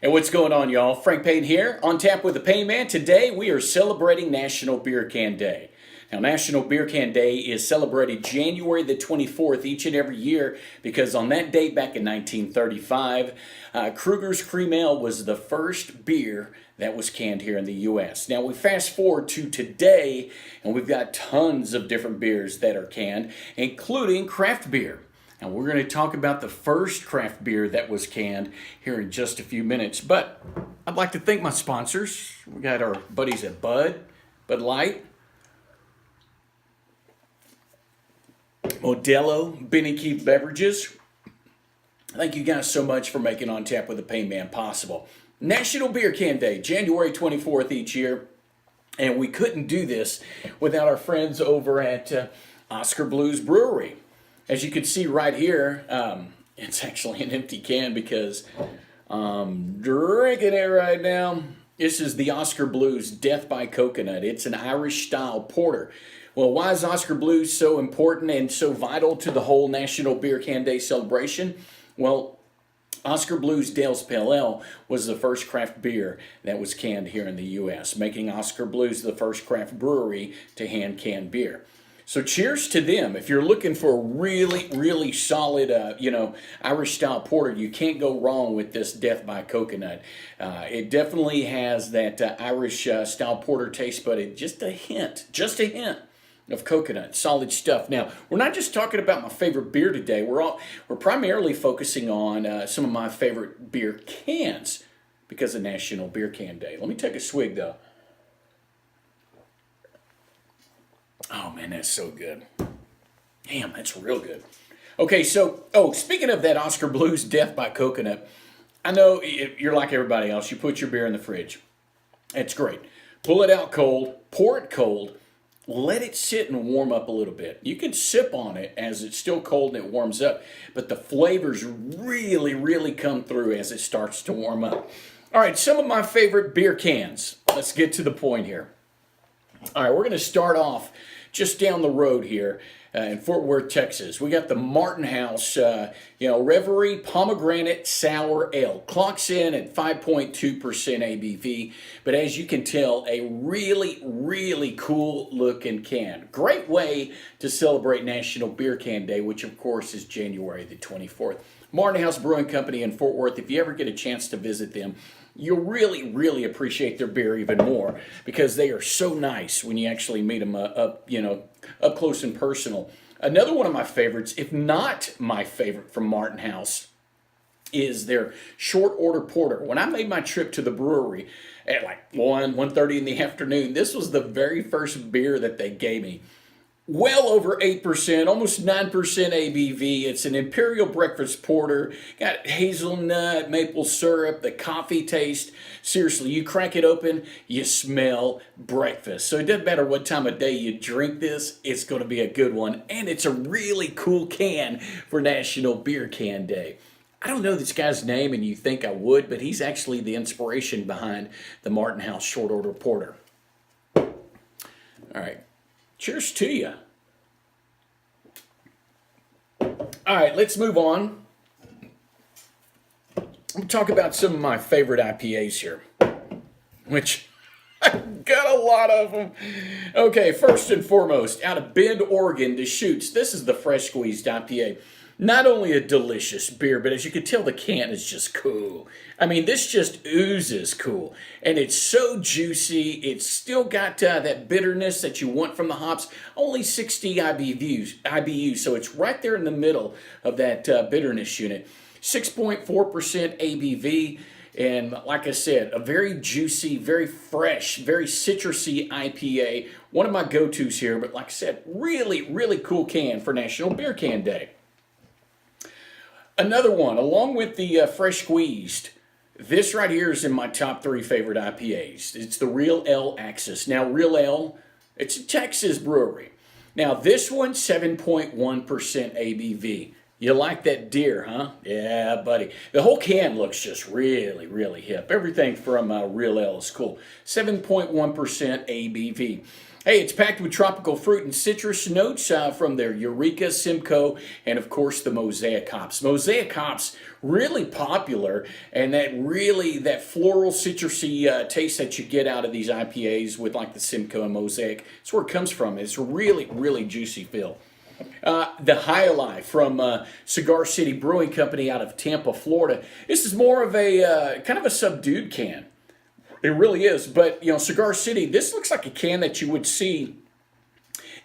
And what's going on, y'all? Frank Payne here, on tap with the Painman. Today we are celebrating National Beer Can Day. Now, National Beer Can Day is celebrated January the 24th each and every year because on that date back in 1935, Kruger's Cream Ale was the first beer that was canned here in the U.S. Now, we fast forward to today, and we've got tons of different beers that are canned, including craft beer. And we're going to talk about the first craft beer that was canned here in just a few minutes. But I'd like to thank my sponsors. We got our buddies at Bud Light, Modelo, Benny Keith Beverages. Thank you guys so much for making On Tap with the Painman possible. National Beer Can Day, January 24th each year. And we couldn't do this without our friends over at Oscar Blues Brewery. As you can see right here, it's actually an empty can because I'm drinking it right now. This is the Oscar Blues Death by Coconut. It's an Irish-style porter. Well, why is Oscar Blues so important and so vital to the whole National Beer Can Day celebration? Well, Oscar Blues Dale's Pale Ale was the first craft beer that was canned here in the U.S., making Oscar Blues the first craft brewery to hand can beer. So cheers to them. If you're looking for a really, really solid, Irish-style porter, you can't go wrong with this Death by Coconut. It definitely has that Irish-style porter taste, but just a hint of coconut. Solid stuff. Now, we're not just talking about my favorite beer today. We're primarily focusing on some of my favorite beer cans because of National Beer Can Day. Let me take a swig, though. Oh, man, that's so good. Damn, that's real good. Okay, so, speaking of that Oscar Blues Death by Coconut, I know you're like everybody else. You put your beer in the fridge. It's great. Pull it out cold, pour it cold, let it sit and warm up a little bit. You can sip on it as it's still cold and it warms up, but the flavors really, really come through as it starts to warm up. All right, some of my favorite beer cans. Let's get to the point here. All right, we're going to start off just down the road here in Fort Worth, Texas. We got the Martin House, Reverie Pomegranate Sour Ale. Clocks in at 5.2% ABV, but as you can tell, a really, really cool looking can. Great way to celebrate National Beer Can Day, which of course is January the 24th. Martin House Brewing Company in Fort Worth. If you ever get a chance to visit them, you'll really, really appreciate their beer even more because they are so nice when you actually meet them up close and personal. Another one of my favorites, if not my favorite from Martin House, is their short order porter. When I made my trip to the brewery at like 1:30 in the afternoon, this was the very first beer that they gave me. Well over 8%, almost 9% ABV. It's an Imperial Breakfast Porter. Got hazelnut, maple syrup, the coffee taste. Seriously, you crack it open, you smell breakfast. So it doesn't matter what time of day you drink this, it's going to be a good one. And it's a really cool can for National Beer Can Day. I don't know this guy's name, and you think I would, but he's actually the inspiration behind the Martin House Short Order Porter. All right. Cheers to you. All right, let's move on. I'm going to talk about some of my favorite IPAs here, which I've got a lot of them. Okay, first and foremost, out of Bend, Oregon, Deschutes. This is the Fresh Squeezed IPA. Not only a delicious beer, but as you can tell, the can is just cool. I mean, this just oozes cool. And it's so juicy. It's still got that bitterness that you want from the hops. Only 60 IBUs, so it's right there in the middle of that bitterness unit. 6.4% ABV. And like I said, a very juicy, very fresh, very citrusy IPA. One of my go-tos here, but like I said, really, really cool can for National Beer Can Day. Another one, along with the Fresh Squeezed, this right here is in my top 3 favorite IPAs. It's the Real Ale Axis. Now, Real Ale, it's a Texas brewery. Now, this one, 7.1% ABV. You like that deer, huh? Yeah, buddy. The whole can looks just really, really hip. Everything from Real Ale is cool. 7.1% ABV. Hey, it's packed with tropical fruit and citrus notes from their Eureka, Simcoe, and of course the Mosaic hops. Mosaic hops really popular, and that floral citrusy taste that you get out of these IPAs with like the Simcoe and Mosaic. It's where it comes from. It's really, really juicy feel. The Highlight from Cigar City Brewing Company out of Tampa, Florida. This is more of a kind of a subdued can. It really is. But, Cigar City, this looks like a can that you would see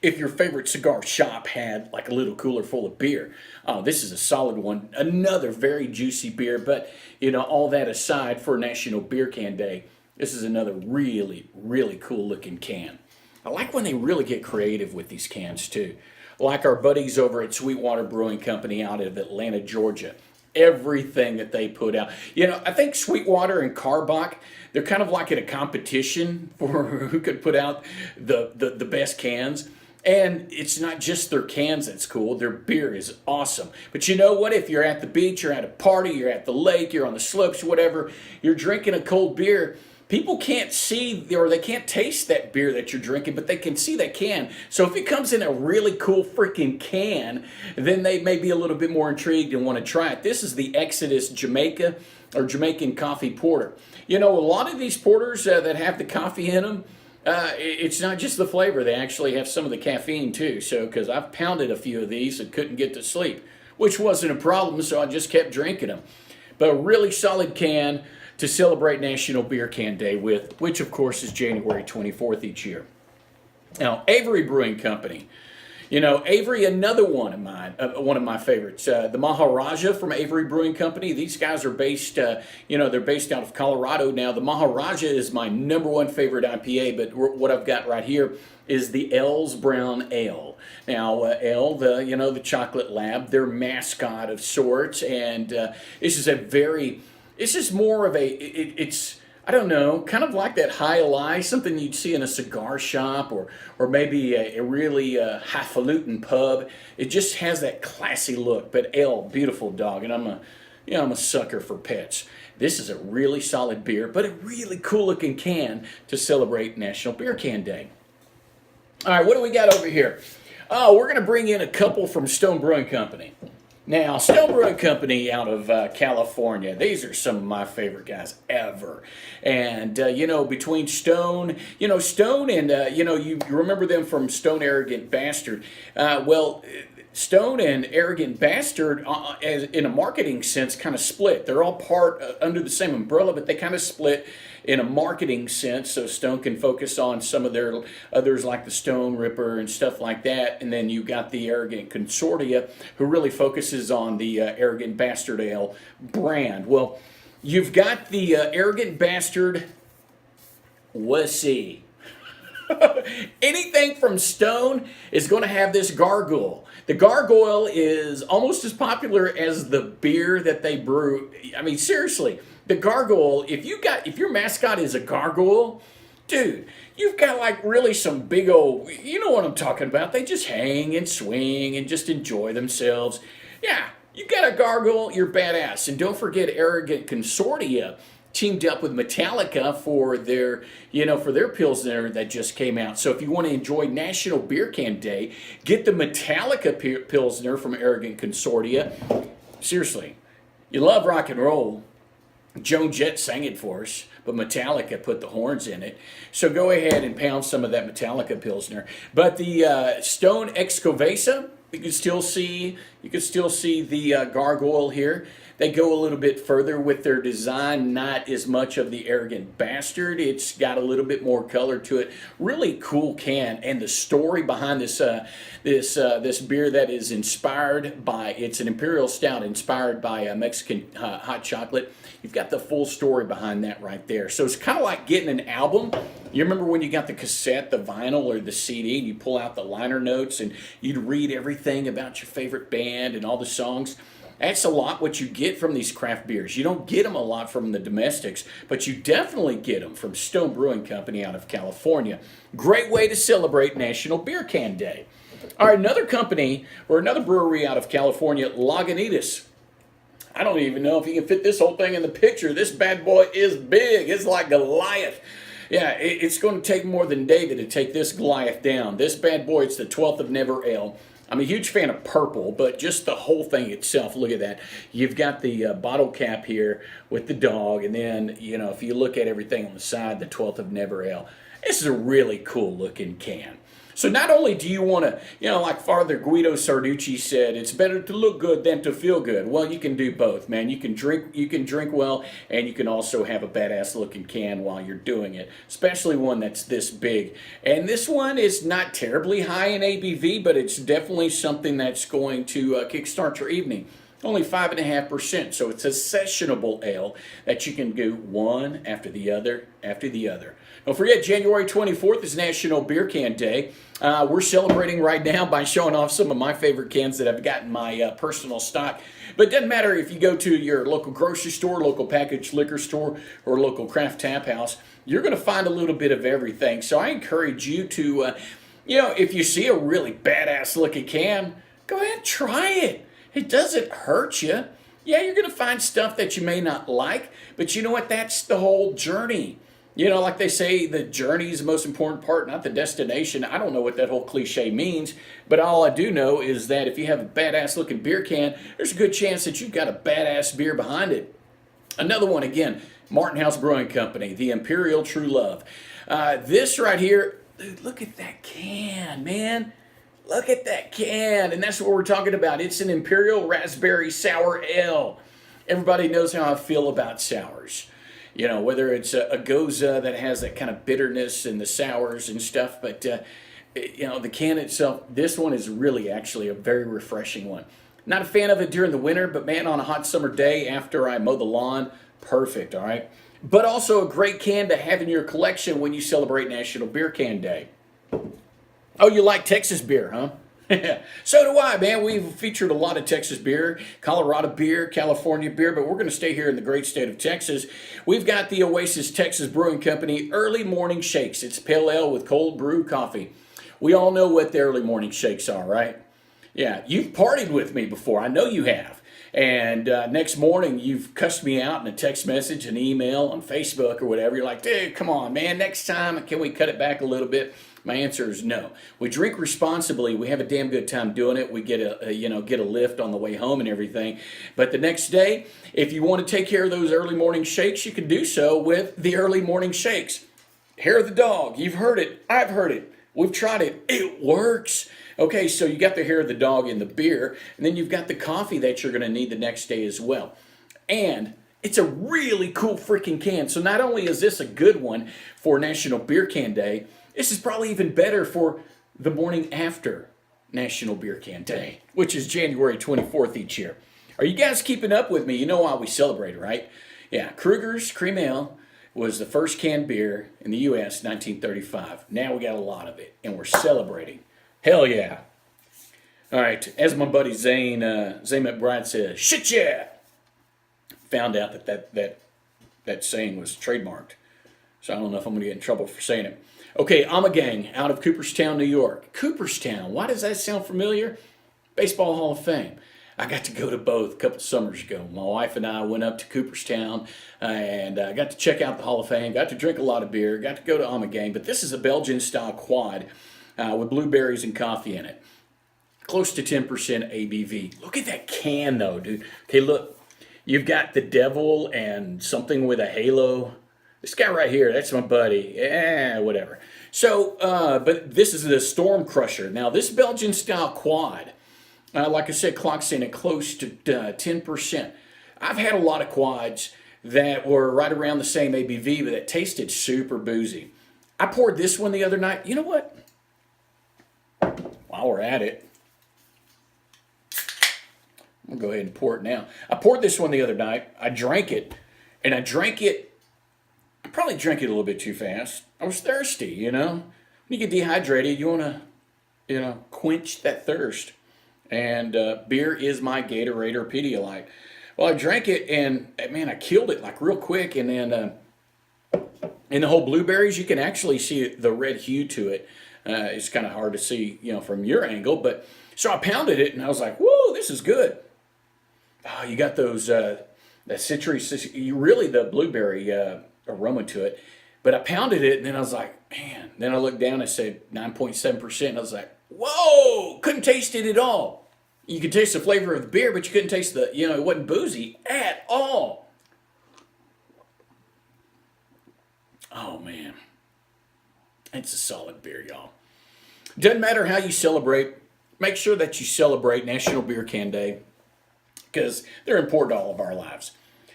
if your favorite cigar shop had like a little cooler full of beer. Oh, this is a solid one. Another very juicy beer. But, all that aside, for National Beer Can Day, this is another really, really cool looking can. I like when they really get creative with these cans too. Like our buddies over at Sweetwater Brewing Company out of Atlanta, Georgia. Everything that they put out. I think Sweetwater and Carbach, they're kind of like in a competition for who could put out the best cans. And it's not just their cans that's cool. Their beer is awesome. But you know what? If you're at the beach, you're at a party, you're at the lake, you're on the slopes, whatever, you're drinking a cold beer, people can't see or they can't taste that beer that you're drinking, but they can see that can. So if it comes in a really cool freaking can, then they may be a little bit more intrigued and want to try it. This is the Exodus Jamaica or Jamaican Coffee Porter. A lot of these porters that have the coffee in them, it's not just the flavor. They actually have some of the caffeine too. So, because I've pounded a few of these and couldn't get to sleep, which wasn't a problem, so I just kept drinking them. But a really solid can to celebrate National Beer Can Day with, which of course is January 24th each year. Now, Avery Brewing Company. Avery, another one of my favorites. The Maharaja from Avery Brewing Company. These guys are based, they're based out of Colorado. Now, the Maharaja is my number one favorite IPA, but what I've got right here is the L's Brown Ale. Now, L, the chocolate lab, their mascot of sorts, and this is more of it's I don't know, kind of like that high something you'd see in a cigar shop or maybe a really highfalutin pub. It just has that classy look. But ale, beautiful dog, and I'm a sucker for pets. This is a really solid beer, but a really cool looking can to celebrate National Beer Can Day. All right, what do we got over here? Oh, we're going to bring in a couple from Stone Brewing Company. Now, Stone Brewing Company out of California, these are some of my favorite guys ever. And, between Stone, Stone and, you remember them from Stone Arrogant Bastard. Stone and Arrogant Bastard, in a marketing sense, kind of split. They're all part under the same umbrella, but they kind of split in a marketing sense, so Stone can focus on some of their others like the Stone Ripper and stuff like that. And then you got the Arrogant Consortia, who really focuses on the Arrogant Bastard Ale brand. Well, you've got the Arrogant Bastard wussy. Anything from Stone is going to have this gargoyle. The gargoyle is almost as popular as the beer that they brew. I mean, seriously, the gargoyle, if your mascot is a gargoyle, dude, you've got like really some big old, you know what I'm talking about. They just hang and swing and just enjoy themselves. Yeah, you got a gargoyle, you're badass. And don't forget Arrogant Consortia teamed up with Metallica for their Pilsner that just came out. So if you want to enjoy National Beer Can Day, get the Metallica Pilsner from Arrogant Consortia. Seriously, you love rock and roll. Joan Jett sang it for us, but Metallica put the horns in it. So go ahead and pound some of that Metallica Pilsner. But the Stone Excavesa, you can still see the gargoyle here. They go a little bit further with their design, not as much of the Arrogant Bastard. It's got a little bit more color to it. Really cool can, and the story behind this beer that is inspired by, it's an Imperial Stout inspired by Mexican hot chocolate. You've got the full story behind that right there. So it's kind of like getting an album. You remember when you got the cassette, the vinyl, or the CD, and you pull out the liner notes and you'd read everything about your favorite band and all the songs? That's a lot what you get from these craft beers. You don't get them a lot from the domestics, but you definitely get them from Stone Brewing Company out of California. Great way to celebrate National Beer Can Day. All right, another company or another brewery out of California, Lagunitas. I don't even know if you can fit this whole thing in the picture. This bad boy is big. It's like Goliath. Yeah, it's going to take more than David to take this Goliath down. This bad boy, it's the 12th of Never Ale. I'm a huge fan of purple, but just the whole thing itself, look at that. You've got the bottle cap here with the dog, and then, if you look at everything on the side, the 12th of Never Ale. This is a really cool looking can. So not only do you want to, like Father Guido Sarducci said, it's better to look good than to feel good. Well, you can do both, man. You can drink well, and you can also have a badass looking can while you're doing it, especially one that's this big. And this one is not terribly high in ABV, but it's definitely something that's going to kickstart your evening. Only 5.5%, so it's a sessionable ale that you can do one after the other after the other. Don't forget, January 24th is National Beer Can Day. We're celebrating right now by showing off some of my favorite cans that I've got in my personal stock. But it doesn't matter if you go to your local grocery store, local packaged liquor store, or local craft tap house, you're going to find a little bit of everything. So I encourage you to, if you see a really badass looking can, go ahead and try it. It doesn't hurt you. Yeah, you're going to find stuff that you may not like, but you know what? That's the whole journey. Like they say, the journey is the most important part, not the destination. I don't know what that whole cliche means, but all I do know is that if you have a badass looking beer can, there's a good chance that you've got a badass beer behind it. Another one, again, Martin House Brewing Company, the Imperial True Love. This right here, dude, look at that can, man. Look at that can, and that's what we're talking about. It's an Imperial Raspberry Sour Ale. Everybody knows how I feel about sours. Whether it's a Goza that has that kind of bitterness and the sours and stuff, but, the can itself, this one is really actually a very refreshing one. Not a fan of it during the winter, but man, on a hot summer day after I mow the lawn, perfect, all right? But also a great can to have in your collection when you celebrate National Beer Can Day. Oh, you like Texas beer, huh? So do I, man. We've featured a lot of Texas beer, Colorado beer, California beer, but we're going to stay here in the great state of Texas. We've got the Oasis Texas Brewing Company Early Morning Shakes. It's pale ale with cold brew coffee. We all know what the early morning shakes are, right? Yeah, you've partied with me before. I know you have. And next morning, you've cussed me out in a text message, an email, on Facebook or whatever. You're like, dude, come on, man. Next time, can we cut it back a little bit? My answer is no. We drink responsibly. We have a damn good time doing it. We get a lift on the way home and everything. But the next day, if you want to take care of those early morning shakes, you can do so with the early morning shakes. Hair of the dog. You've heard it. I've heard it. We've tried it. It works. Okay, so you got the hair of the dog in the beer, and then you've got the coffee that you're going to need the next day as well. And it's a really cool freaking can. So not only is this a good one for National Beer Can Day, this is probably even better for the morning after National Beer Can Day, which is January 24th each year. Are you guys keeping up with me? You know why we celebrate, right? Yeah, Kruger's Cream Ale was the first canned beer in the U.S. 1935. Now we got a lot of it, and we're celebrating. Hell yeah. All right, as my buddy Zane McBride says, shit yeah. Found out that saying was trademarked. So I don't know if I'm going to get in trouble for saying it. Okay, I'm a gang out of Cooperstown, New York. Cooperstown, why does that sound familiar? Baseball Hall of Fame. I got to go to both a couple summers ago. My wife and I went up to Cooperstown and got to check out the Hall of Fame, got to drink a lot of beer, got to go to Amagang. But this is a Belgian-style quad with blueberries and coffee in it. Close to 10% ABV. Look at that can, though, dude. Okay, look. You've got the devil and something with a halo. This guy right here, that's my buddy. Whatever. So, but this is the Storm Crusher. Now, this Belgian-style quad, like I said, clocks in at close to 10%. I've had a lot of quads that were right around the same ABV, but that tasted super boozy. I poured this one the other night. You know what? While we're at it, I'm going to go ahead and pour it now. I poured this one the other night. I drank it, and I probably drank it a little bit too fast. I was thirsty, When you get dehydrated, you want to, quench that thirst. And beer is my Gatorade or Pedialyte. Well, I drank it, and man, I killed it like real quick. And then in the whole blueberries, you can actually see the red hue to it. It's kind of hard to see, from your angle. But so I pounded it, and I was like, "Whoa, this is good." Oh, you got those that citrus, really the blueberry aroma to it. But I pounded it, and then I was like, man. Then I looked down and it said 9.7%. And I was like, whoa, couldn't taste it at all. You could taste the flavor of the beer, but you couldn't taste it wasn't boozy at all. Oh, man. It's a solid beer, y'all. Doesn't matter how you celebrate. Make sure that you celebrate National Beer Can Day because they're important to all of our lives.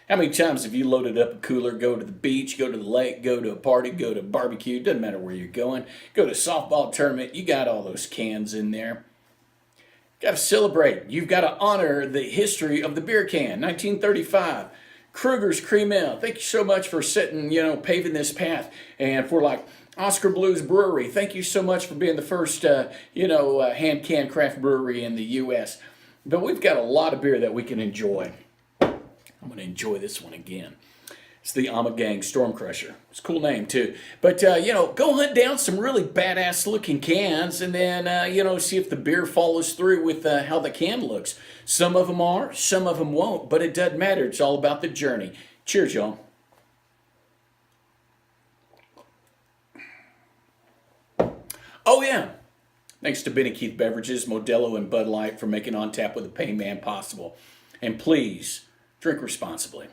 How many times have you loaded up a cooler, go to the beach, go to the lake, go to a party, go to a barbecue, doesn't matter where you're going, go to a softball tournament, you got all those cans in there. Got to celebrate. You've got to honor the history of the beer can. 1935, Kruger's Cream Ale. Thank you so much for paving this path. And for Oscar Blues Brewery, thank you so much for being the first, hand can craft brewery in the U.S. But we've got a lot of beer that we can enjoy. I'm going to enjoy this one again. It's the Amagang Storm Crusher. It's a cool name, too. But, go hunt down some really badass-looking cans and then, see if the beer follows through with how the can looks. Some of them are, some of them won't, but it doesn't matter. It's all about the journey. Cheers, y'all. Oh, yeah. Thanks to Benny Keith Beverages, Modelo, and Bud Light for making On Tap with the Painman possible. And please, drink responsibly.